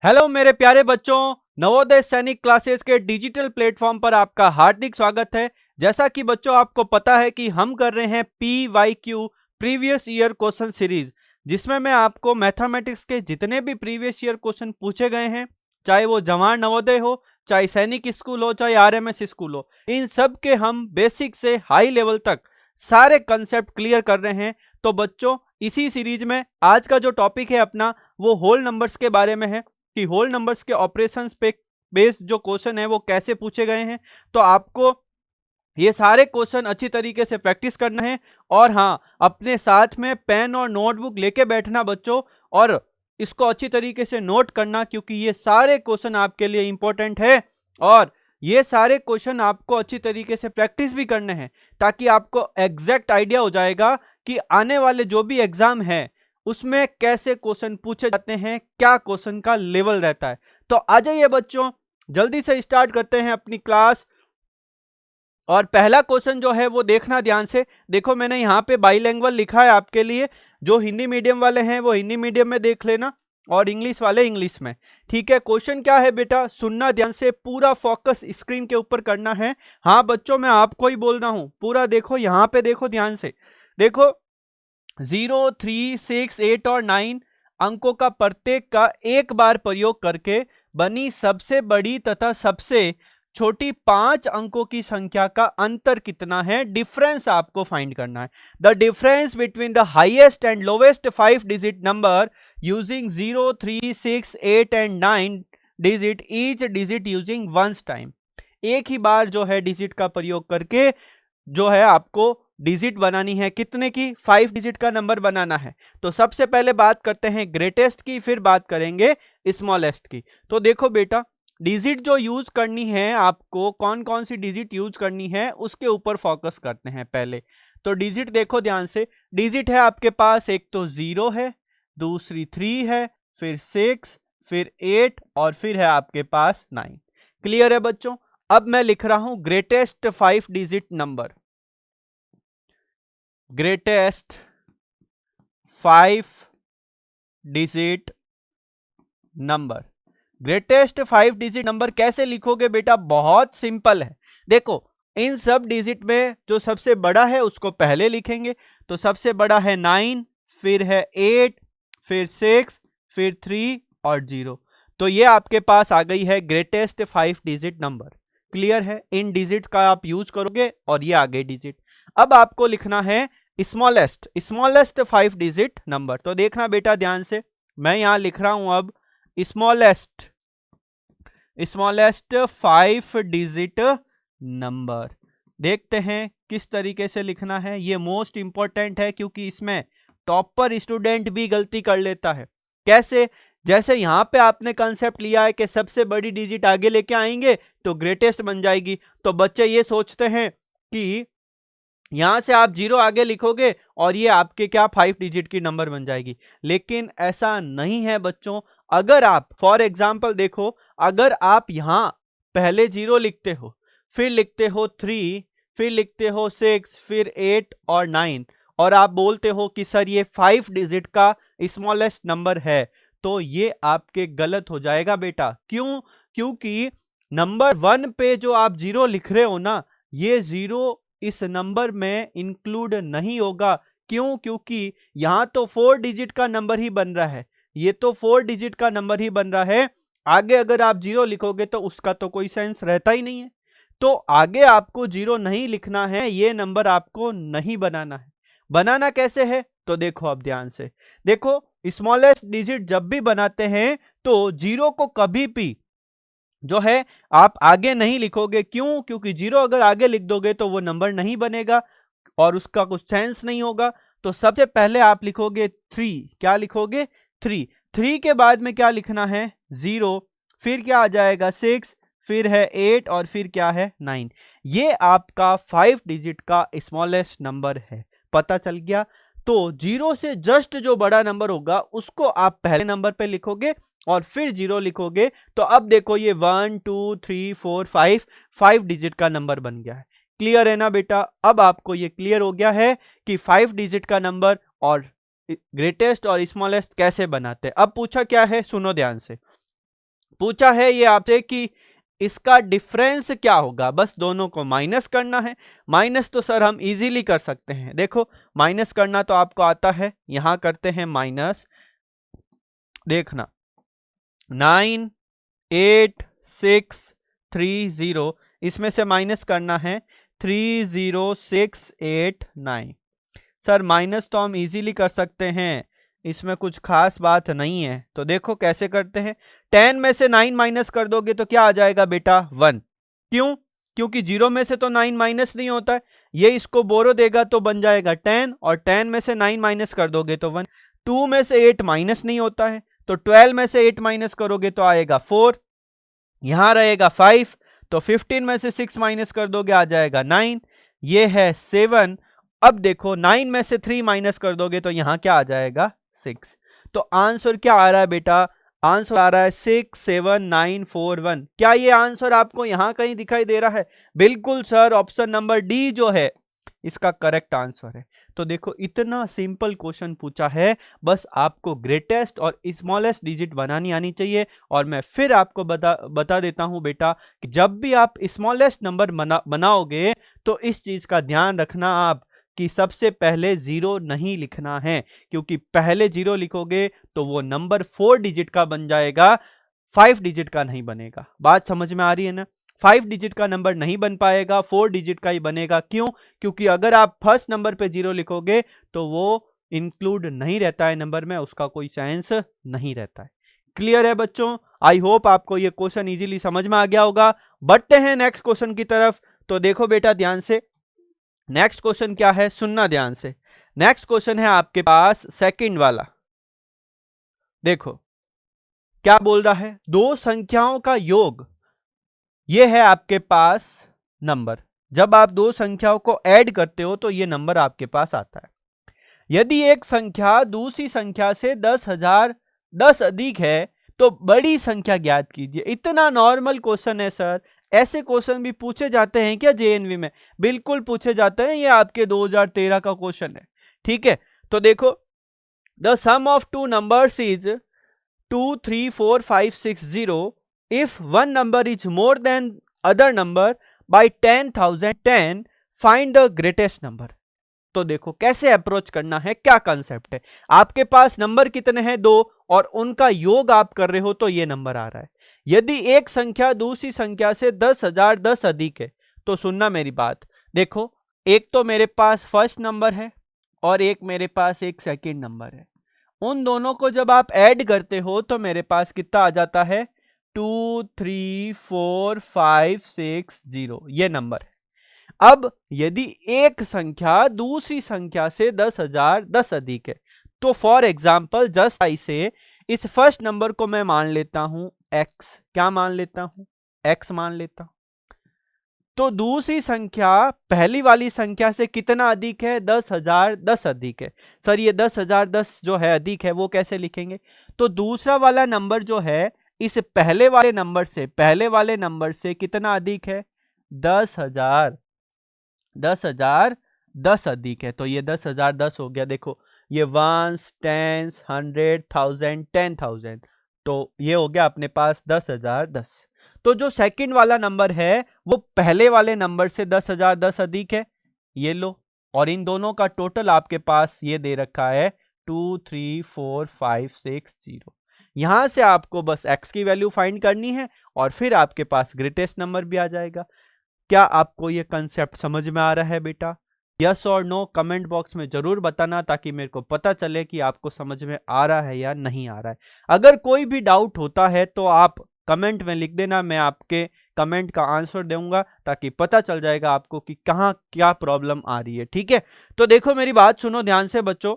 Hello मेरे प्यारे बच्चों, नवोदय सैनिक क्लासेस के डिजिटल प्लेटफॉर्म पर आपका हार्दिक स्वागत है। जैसा कि बच्चों आपको पता है कि हम कर रहे हैं PYQ previous year question series, जिसमें मैं आपको मैथमेटिक्स के जितने भी प्रीवियस ईयर क्वेश्चन पूछे गए हैं, चाहे वो जवाहर नवोदय हो, चाहे सैनिक स्कूल हो, चाहे RMS स्कूल हो, इन सब के हम बेसिक से हाई लेवल तक सारे कंसेप्ट क्लियर कर रहे हैं। तो बच्चों, इसी सीरीज में आज का जो टॉपिक है अपना, वो होल नंबर्स के बारे में है कि होल नंबर्स के ऑपरेशंस पे बेस्ड जो क्वेश्चन है वो कैसे पूछे गए हैं। तो आपको ये सारे क्वेश्चन अच्छी तरीके से प्रैक्टिस करना है और हाँ, अपने साथ में पेन और नोटबुक लेके बैठना बच्चों, और इसको अच्छी तरीके से नोट करना, क्योंकि ये सारे क्वेश्चन आपके लिए इंपॉर्टेंट है और ये सारे क्वेश्चन आपको अच्छी तरीके से प्रैक्टिस भी करने हैं, ताकि आपको एग्जैक्ट आइडिया हो जाएगा कि आने वाले जो भी एग्जाम है उसमें कैसे क्वेश्चन पूछे जाते हैं, क्या क्वेश्चन का लेवल रहता है। तो आ जाइए बच्चों, जल्दी से स्टार्ट करते हैं अपनी क्लास। और पहला क्वेश्चन जो है वो देखना ध्यान से। देखो, मैंने यहाँ पे बाईलैंग्वेज लिखा है आपके लिए। जो हिंदी मीडियम वाले हैं वो हिंदी मीडियम में देख लेना और इंग्लिश वाले इंग्लिश में। ठीक है, क्वेश्चन क्या है बेटा, सुनना ध्यान से, पूरा फोकस स्क्रीन के ऊपर करना है। हाँ बच्चों, मैं आपको ही बोल रहा हूँ, पूरा देखो, यहाँ पे देखो ध्यान से। देखो, 0, 3, 6, 8 और 9 अंकों का प्रत्येक का एक बार प्रयोग करके बनी सबसे बड़ी तथा सबसे छोटी 5 अंकों की संख्या का अंतर कितना है, डिफरेंस आपको फाइंड करना है। The difference between the highest and lowest 5 digit number using 0, 3, 6, 8 and 9 digit, each digit using once time. एक ही बार जो है डिजिट का प्रयोग करके जो है आपको डिजिट बनानी है, कितने की, 5 डिजिट का नंबर बनाना है। तो सबसे पहले बात करते हैं ग्रेटेस्ट की, फिर बात करेंगे स्मॉलेस्ट की। तो देखो बेटा, डिजिट जो यूज करनी है आपको, कौन कौन सी डिजिट यूज करनी है उसके ऊपर फोकस करते हैं पहले। तो डिजिट देखो ध्यान से, डिजिट है आपके पास, एक तो 0 है, दूसरी 3 है, फिर 6, फिर 8 और फिर है आपके पास 9। क्लियर है बच्चों? अब मैं लिख रहा हूं greatest 5 digit number, greatest 5 digit number. Greatest 5 digit number कैसे लिखोगे बेटा, बहुत सिंपल है। देखो, इन सब डिजिट में जो सबसे बड़ा है उसको पहले लिखेंगे। तो सबसे बड़ा है 9, फिर है 8, फिर 6, फिर 3 और 0। तो ये आपके पास आ गई है ग्रेटेस्ट 5 डिजिट नंबर। क्लियर है? इन डिजिट का आप यूज करोगे और ये आ गए डिजिट। अब आपको लिखना है स्मॉलेस्ट, स्मॉलेस्ट 5 डिजिट नंबर। तो देखना बेटा ध्यान से, मैं यहां लिख रहा हूं अब स्मॉलेस्ट, स्मॉलेस्ट 5 डिजिट नंबर। देखते हैं किस तरीके से लिखना है। ये मोस्ट इंपॉर्टेंट है, क्योंकि इसमें टॉपर स्टूडेंट भी गलती कर लेता है। कैसे? जैसे यहां पे आपने कंसेप्ट लिया है कि सबसे बड़ी डिजिट आगे लेके आएंगे तो ग्रेटेस्ट बन जाएगी, तो बच्चे ये सोचते हैं कि यहां से आप 0 आगे लिखोगे और ये आपके क्या 5 डिजिट की नंबर बन जाएगी। लेकिन ऐसा नहीं है बच्चों। अगर आप फॉर एग्जांपल देखो, अगर आप यहां पहले 0 लिखते हो, फिर लिखते हो 3, फिर लिखते हो 6, फिर 8 और 9, और आप बोलते हो कि सर ये 5 डिजिट का स्मॉलेस्ट नंबर है, तो ये आपके गलत हो जाएगा बेटा। क्यों? क्योंकि नंबर 1 पे जो आप 0 लिख रहे हो ना, ये 0 इस नंबर में इंक्लूड नहीं होगा। क्यों? क्योंकि यहां तो 4 डिजिट का नंबर ही बन रहा है, ये तो 4 डिजिट का नंबर ही बन रहा है। आगे अगर आप 0 लिखोगे तो उसका तो कोई सेंस रहता ही नहीं है। तो आगे आपको 0 नहीं लिखना है, ये नंबर आपको नहीं बनाना है। बनाना कैसे है? तो देखो अब ध्यान से देखो, स्मॉलेस्ट डिजिट जब भी बनाते हैं तो 0 को कभी भी जो है आप आगे नहीं लिखोगे। क्यों? क्योंकि 0 अगर आगे लिख दोगे तो वो नंबर नहीं बनेगा और उसका कुछ सेंस नहीं होगा। तो सबसे पहले आप लिखोगे 3। क्या लिखोगे? 3। 3 के बाद में क्या लिखना है? 0, फिर क्या आ जाएगा? 6, फिर है 8 और फिर क्या है? 9। ये आपका 5 डिजिट का स्मॉलेस्ट नंबर है। पता चल गया? तो 0 से जस्ट जो बड़ा नंबर होगा उसको आप पहले नंबर पे लिखोगे और फिर 0 लिखोगे। तो अब देखो, ये 1, 2, 3, 4, 5 डिजिट का नंबर बन गया है। क्लियर है ना बेटा? अब आपको ये क्लियर हो गया है कि 5 डिजिट का नंबर और ग्रेटेस्ट और स्मॉलेस्ट कैसे बनाते हैं। अब पूछा क्या है, सुनो ध्यान से। पूछा है ये आपसे कि इसका डिफरेंस क्या होगा, बस दोनों को माइनस करना है। माइनस तो सर हम इजीली कर सकते हैं, देखो माइनस करना तो आपको आता है, यहां करते हैं माइनस, देखना 98630, इसमें से माइनस करना है 30689। सर माइनस तो हम इजीली कर सकते हैं, इसमें कुछ खास बात नहीं है। तो देखो कैसे करते हैं, 10 में से 9 माइनस कर दोगे तो क्या आ जाएगा बेटा 1। क्यों? क्योंकि 0 में से तो 9 माइनस नहीं होता है, ये इसको बोरो देगा तो बन जाएगा 10, और 10 में से 9 माइनस कर दोगे तो 1। 2 में से 8 माइनस नहीं होता है, तो 12 में से 8 माइनस करोगे तो आएगा 4, यहां रहेगा 5, तो 15 में से 6 माइनस कर दोगे आ जाएगा 9, ये है 7। अब देखो 9 में से 3 माइनस कर दोगे तो यहां क्या आ जाएगा 6। तो आंसर क्या आ रहा है बेटा, आंसर आ रहा है 67941। क्या ये आंसर आपको यहां कहीं दिखाई दे रहा है? बिल्कुल सर, ऑप्शन नंबर डी जो है इसका करेक्ट आंसर है। तो देखो इतना सिंपल क्वेश्चन पूछा है, बस आपको ग्रेटेस्ट और स्मॉलेस्ट डिजिट बनानी आनी चाहिए। और मैं फिर आपको बता देता हूं बेटा कि जब भी आप स्मॉलेस्ट नंबर बनाओगे तो इस चीज का ध्यान रखना आप कि सबसे पहले 0 नहीं लिखना है, क्योंकि पहले 0 लिखोगे तो वो नंबर 4 डिजिट का बन जाएगा, 5 डिजिट का नहीं बनेगा। बात समझ में आ रही है ना? 5 डिजिट का नंबर नहीं बन पाएगा, 4 डिजिट का ही बनेगा। क्यों? क्योंकि अगर आप फर्स्ट नंबर पे 0 लिखोगे तो वो इंक्लूड नहीं रहता है नंबर में, उसका कोई सेंस नहीं रहता है। क्लियर है बच्चों? आई होप आपको ये क्वेश्चन इजीली समझ में आ गया होगा। बढ़ते हैं नेक्स्ट क्वेश्चन की तरफ। तो देखो बेटा ध्यान से, नेक्स्ट क्वेश्चन क्या है, सुनना ध्यान से। नेक्स्ट क्वेश्चन है आपके पास सेकंड वाला। देखो क्या बोल रहा है, दो संख्याओं का योग, ये है आपके पास नंबर। जब आप दो संख्याओं को ऐड करते हो तो ये नंबर आपके पास आता है। यदि एक संख्या दूसरी संख्या से 10,010 अधिक है तो बड़ी संख्या ज्ञात कीजिए। इतना नॉर्मल क्वेश्चन है सर, ऐसे क्वेश्चन भी पूछे जाते हैं क्या जेएनवी में? बिल्कुल पूछे जाते हैं, ये आपके 2013 का क्वेश्चन है। ठीक है, तो देखो the sum of two numbers is 2, 3, 4, 5, 6, 0 if one number is more than other number by 10,010 find the greatest number। तो देखो कैसे अप्रोच करना है, क्या कंसेप्ट है। आपके पास नंबर कितने हैं? 2, और उनका योग आप कर रहे हो तो ये नंबर आ रहा है। यदि एक संख्या दूसरी संख्या से 10,010 अधिक है तो सुनना मेरी बात, देखो एक तो मेरे पास फर्स्ट नंबर है और एक मेरे पास एक सेकंड नंबर है। उन दोनों को जब आप ऐड करते हो तो मेरे पास कितना आ जाता है, 2, 3, 4, 5, 6, 0, ये नंबर है। अब यदि एक संख्या दूसरी संख्या से 10,010 अधिक है तो फॉर एग्जाम्पल जस्ट आई से इस फर्स्ट नंबर को मैं मान लेता हूं x। क्या मान लेता हूं? x मान लेता हूं। तो दूसरी संख्या पहली वाली संख्या से कितना अधिक है? 10,010 अधिक है। सर ये 10,010 जो है अधिक है वो कैसे लिखेंगे? तो दूसरा वाला नंबर जो है इस पहले वाले नंबर से कितना अधिक है? 10,010 अधिक है। तो ये 10,010 हो गया। देखो ये वंस, टेंस, 100, 1000, 10,000, तो ये हो गया अपने पास 10,010। तो जो सेकंड वाला नंबर है वो पहले वाले नंबर से 10,010 अधिक है, ये लो। और इन दोनों का टोटल आपके पास ये दे रखा है 2, 3, 4, 5, 6, 0। यहां से आपको बस x की वैल्यू फाइंड करनी है और फिर आपके पास ग्रेटेस्ट नंबर भी आ जाएगा। क्या आपको ये कंसेप्ट समझ में आ रहा है बेटा? यस और नो कमेंट बॉक्स में जरूर बताना ताकि मेरे को पता चले कि आपको समझ में आ रहा है या नहीं आ रहा है। अगर कोई भी डाउट होता है तो आप कमेंट में लिख देना, मैं आपके कमेंट का आंसर दूंगा ताकि पता चल जाएगा आपको कि कहाँ क्या प्रॉब्लम आ रही है। ठीक है, तो देखो मेरी बात सुनो ध्यान से बच्चों,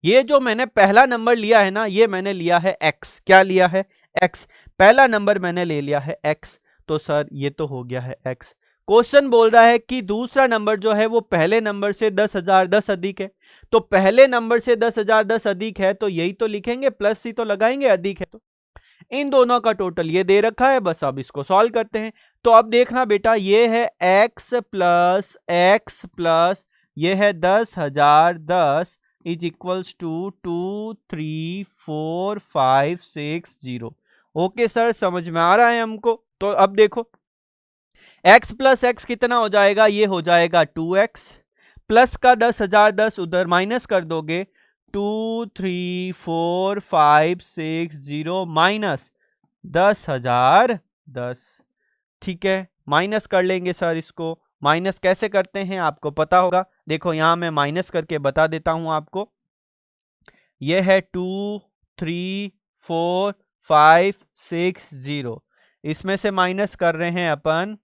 ये जो मैंने पहला नंबर लिया है ना, ये मैंने लिया है x। क्या लिया है? x। पहला नंबर मैंने ले लिया है x। तो सर ये तो हो गया है x। क्वेश्चन बोल रहा है कि दूसरा नंबर जो है वो पहले नंबर से 10,010 अधिक है। तो पहले नंबर से 10,010 अधिक है तो यही तो लिखेंगे, प्लस ही तो लगाएंगे, अधिक है तो। इन दोनों का टोटल ये दे रखा है, बस अब इसको सॉल्व करते हैं। तो अब देखना बेटा, ये है x प्लस ये है 10,010 is equals to 2, 3, 4, 5, 6, 0। Okay sir, समझ में आ रहा है हमको। तो अब देखो x प्लस एक्स कितना हो जाएगा, ये हो जाएगा 2x प्लस का 10,000 10 उधर माइनस कर दोगे 2 3 4 5 6 0 माइनस 10,000 10। ठीक है, माइनस कर लेंगे सर इसको। माइनस कैसे करते हैं आपको पता होगा, देखो यहां मैं माइनस करके बता देता हूं आपको। ये है 2 3 4 5 6 0, इसमें से माइनस कर रहे हैं अपन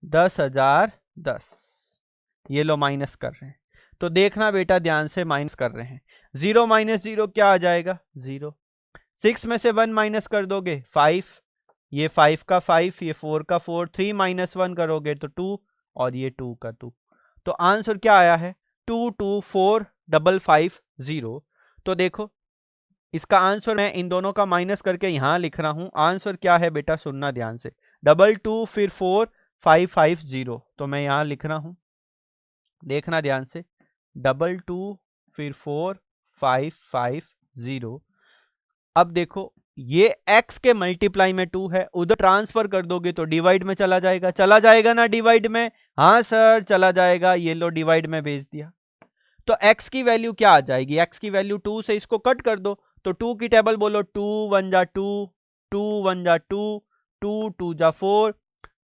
10,010, ये लो माइनस कर रहे हैं। तो देखना बेटा ध्यान से, माइनस कर रहे हैं, 0 माइनस 0 क्या आ जाएगा 0। 6 में से 1 माइनस कर दोगे 5, ये 5 का 5, ये 4 का 4, 3 माइनस 1 करोगे तो 2 और ये 2 का 2। तो आंसर क्या आया है 2 2 4 5 5 0। तो देखो इसका आंसर मैं इन दोनों का माइनस करके यहां लिख रहा हूं। आंसर क्या है बेटा, सुनना ध्यान से, 2 फिर 4 5 5 0। तो मैं यहां लिख रहा हूं, देखना ध्यान से, 2 फिर 4 5 5 0। अब देखो ये x के मल्टीप्लाई में 2 है, उधर ट्रांसफर कर दोगे तो डिवाइड में चला जाएगा, चला जाएगा ना डिवाइड में, हाँ सर चला जाएगा, ये लो डिवाइड में भेज दिया। तो x की वैल्यू क्या आ जाएगी, x की वैल्यू 2 से इसको कट कर दो, तो 2 की टेबल बोलो, 2 1 जा 2, 2 1 जा 2, 2 2 जा 4,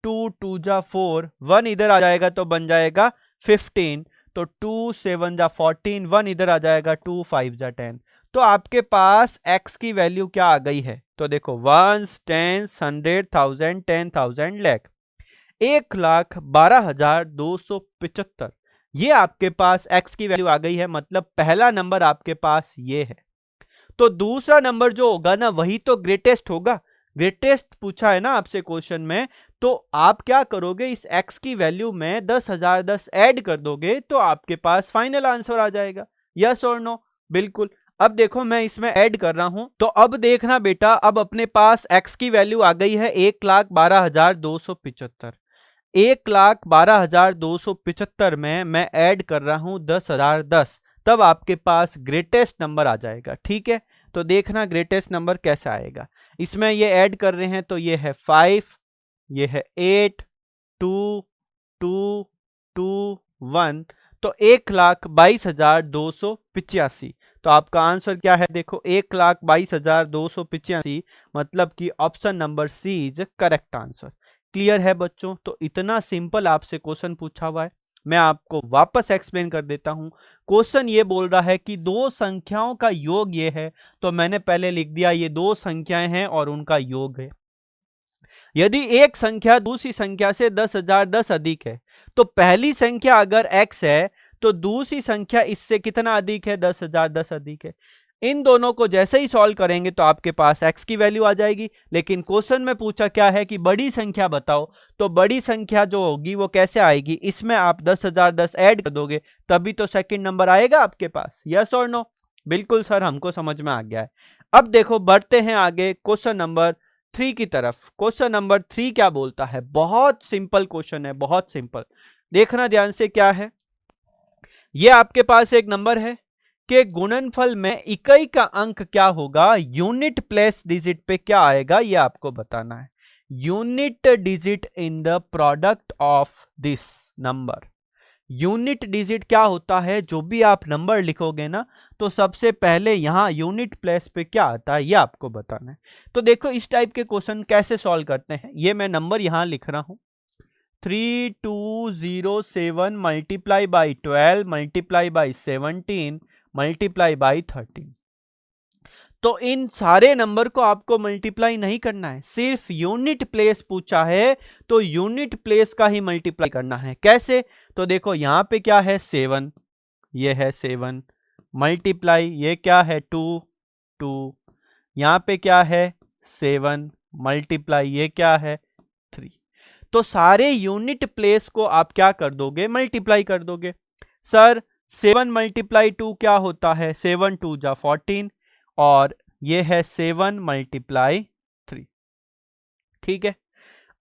2 2 जा 4, 1 इधर आ जाएगा तो बन जाएगा 15, तो 2 7 जा 14, 1 इधर आ जाएगा 2 5 जा 10। तो आपके पास x की वैल्यू क्या आ गई है, तो देखो 1 10 100 1000 10,000 लाख, 1,12,275, ये आपके पास x की वैल्यू आ गई है। मतलब पहला नंबर आपके पास ये है। तो दूसरा नंबर जो होगा ना वही तो ग्रेटेस्ट होगा, ग्रेटेस्ट पूछा है ना आपसे क्वेश्चन में, तो आप क्या करोगे, इस x की वैल्यू में 10,010 ऐड कर दोगे तो आपके पास फाइनल आंसर आ जाएगा। यस और नो, बिल्कुल। अब देखो मैं इसमें ऐड कर रहा हूं, तो अब देखना बेटा, अब अपने पास x की वैल्यू आ गई है 1,12,275। 1,12,275 में मैं ऐड कर रहा हूं 10,010, तब आपके पास ग्रेटेस्ट नंबर आ जाएगा। ठीक है, तो देखना ग्रेटेस्ट नंबर कैसा आएगा। इसमें ये ऐड कर रहे हैं तो ये है 5, ये है 8 2 2 2 1, तो 1,22,285। तो आपका आंसर क्या है, देखो 1,22,285, मतलब कि option number C is correct answer. Clear है बच्चों, तो इतना सिंपल आपसे क्वेश्चन पूछा हुआ है। मैं आपको वापस एक्सप्लेन कर देता हूं। क्वेश्चन ये बोल रहा है कि दो संख्याओं का योग ये है, तो मैंने पहले लिख दिया ये दो संख्याएं हैं और उनका योग है। यदि एक संख्या दूसरी संख्या से 10,010 अधिक है, तो पहली संख्या अगर x है तो दूसरी संख्या इससे कितना अधिक है, 10,010 अधिक है। इन दोनों को जैसे ही सॉल्व करेंगे तो आपके पास x की वैल्यू आ जाएगी। लेकिन क्वेश्चन में पूछा क्या है कि बड़ी संख्या बताओ, तो बड़ी संख्या जो होगी वो कैसे आएगी, इसमें आप 10,010 ऐड कर दोगे तभी तो सेकंड नंबर आएगा आपके पास। यस और नो, बिल्कुल सर, हमको समझ में आ गया है। अब देखो बढ़ते हैं आगे क्वेश्चन नंबर 3 की तरफ। क्वेश्चन नंबर 3 क्या बोलता है, बहुत सिंपल क्वेश्चन है, बहुत सिंपल। देखना ध्यान से क्या है, ये आपके पास एक नंबर है कि गुणनफल में इकाई का अंक क्या होगा, यूनिट प्लेस डिजिट पे क्या आएगा, ये आपको बताना है। Unit digit in the product of this number. Unit digit क्या होता है, जो भी आप नंबर लिखोगे ना तो सबसे पहले यहां यूनिट प्लेस पे क्या आता है ये आपको बताना है। तो देखो इस टाइप के क्वेश्चन कैसे सॉल्व करते हैं, ये मैं नंबर यहां लिख रहा हूं 3207 multiply by 12 multiply by 17 multiply by 13। तो इन सारे नंबर को आपको मल्टीप्लाई नहीं करना है, सिर्फ यूनिट प्लेस पूछा है तो यूनिट प्लेस का ही मल्टीप्लाई करना है। कैसे, तो देखो यहां पे क्या है 7, ये है 7 मल्टीप्लाई, ये क्या है 2 2, यहां पे क्या है 7 मल्टीप्लाई, ये क्या है 3। तो सारे यूनिट प्लेस को आप क्या कर दोगे, मल्टीप्लाई कर दोगे। सर 7 मल्टीप्लाई 2 क्या होता है, 7 2 जा 14, और ये है 7 मल्टीप्लाई 3। ठीक है,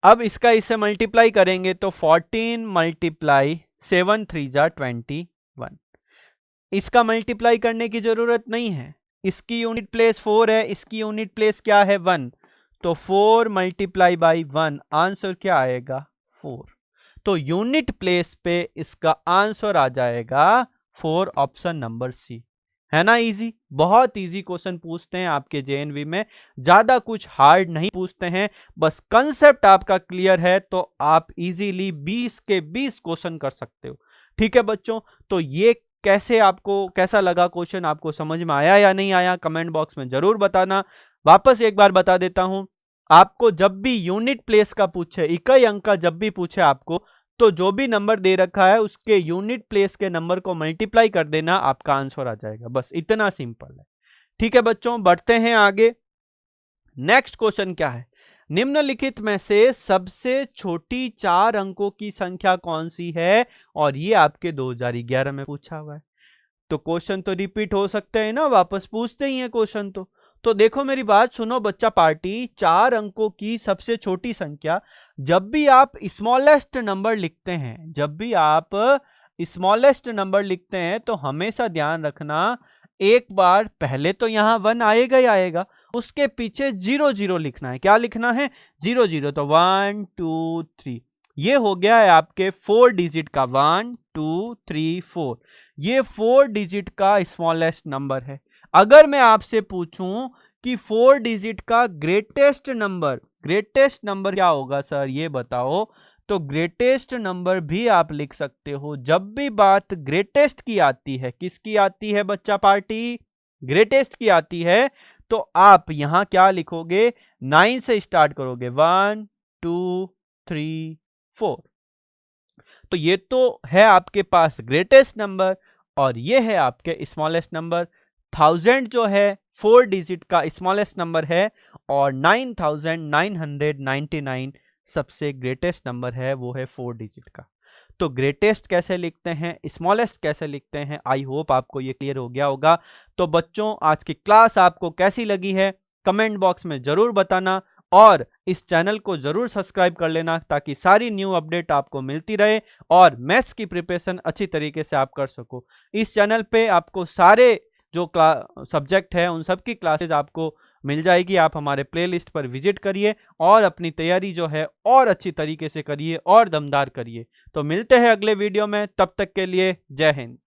अब इसका इससे मल्टीप्लाई करेंगे तो 14 मल्टीप्लाई 7 3 जा 21। इसका मल्टीप्लाई करने की जरूरत नहीं है, इसकी यूनिट प्लेस 4 है, इसकी यूनिट प्लेस क्या है 1, तो 4 मल्टीप्लाई बाई 1, आंसर क्या आएगा 4। तो यूनिट प्लेस पे इसका आंसर आ जाएगा 4, ऑप्शन नंबर सी। है ना इजी, बहुत इजी क्वेश्चन पूछते हैं आपके जेएनवी में, ज्यादा कुछ हार्ड नहीं पूछते हैं, बस कंसेप्ट आपका क्लियर है तो आप इजीली 20 के 20 क्वेश्चन कर सकते हो। ठीक है बच्चों, तो ये कैसे आपको कैसा लगा क्वेश्चन, आपको समझ में आया या नहीं आया, कमेंट बॉक्स में जरूर बताना। वापस एक बार बता देता हूं, आपको जब भी यूनिट प्लेस का पूछे, इकाई अंक का जब भी पूछे आपको, तो जो भी नंबर दे रखा है उसके यूनिट प्लेस के नंबर को मल्टीप्लाई कर देना, आपका आंसर आ जाएगा, बस इतना सिंपल है। ठीक है बच्चों, बढ़ते हैं आगे। नेक्स्ट क्वेश्चन क्या है, निम्नलिखित में से सबसे छोटी 4 अंकों की संख्या कौन सी है, और ये आपके 2011 में पूछा हुआ है। तो क्वेश्चन तो रिपीट हो सकते हैं ना, वापस पूछते ही हैं क्वेश्चन। तो देखो मेरी बात सुनो बच्चा पार्टी, 4 अंकों की सबसे छोटी संख्या, जब भी आप स्मॉलेस्ट नंबर लिखते हैं, जब भी आप स्मॉलेस्ट नंबर लिखते हैं तो हमेशा ध्यान रखना, एक बार पहले तो यहां 1 आएगा ही आएगा, उसके पीछे 0 0 लिखना है। क्या लिखना है 0 0, तो 1 2 3, ये हो गया है आपके 4 डिजिट का, 1 2 3 4, ये 4 डिजिट का स्मॉलेस्ट नंबर है। अगर मैं आपसे पूछूं कि 4 डिजिट का ग्रेटेस्ट नंबर क्या होगा सर, ये बताओ, तो ग्रेटेस्ट नंबर भी आप लिख सकते हो। जब भी बात ग्रेटेस्ट की आती है, किसकी आती है बच्चा पार्टी, ग्रेटेस्ट की आती है, तो आप यहां क्या लिखोगे, 9 से स्टार्ट करोगे, 1 2 3 4। तो ये तो है आपके पास ग्रेटेस्ट नंबर, और ये है आपके स्मॉलेस्ट नंबर। 1000 जो है 4 डिजिट का स्मॉलेस्ट नंबर है, और 9999 सबसे ग्रेटेस्ट नंबर है, वो है 4 डिजिट का। तो ग्रेटेस्ट कैसे लिखते हैं, स्मॉलेस्ट कैसे लिखते हैं, आई होप आपको ये क्लियर हो गया होगा। तो बच्चों, आज की क्लास आपको कैसी लगी है कमेंट बॉक्स में जरूर बताना, और इस चैनल को जरूर सब्सक्राइब कर लेना, ताकि सारी न्यू अपडेट आपको मिलती रहे और मैथ्स की प्रिपरेशन अच्छी तरीके से आप कर सको। इस चैनल पे आपको सारे जो सब्जेक्ट है उन सब की क्लासेस आपको मिल जाएगी। आप हमारे प्लेलिस्ट पर विजिट करिए और अपनी तैयारी जो है और अच्छी तरीके से करिए और दमदार करिए। तो मिलते हैं अगले वीडियो में, तब तक के लिए जय हिंद।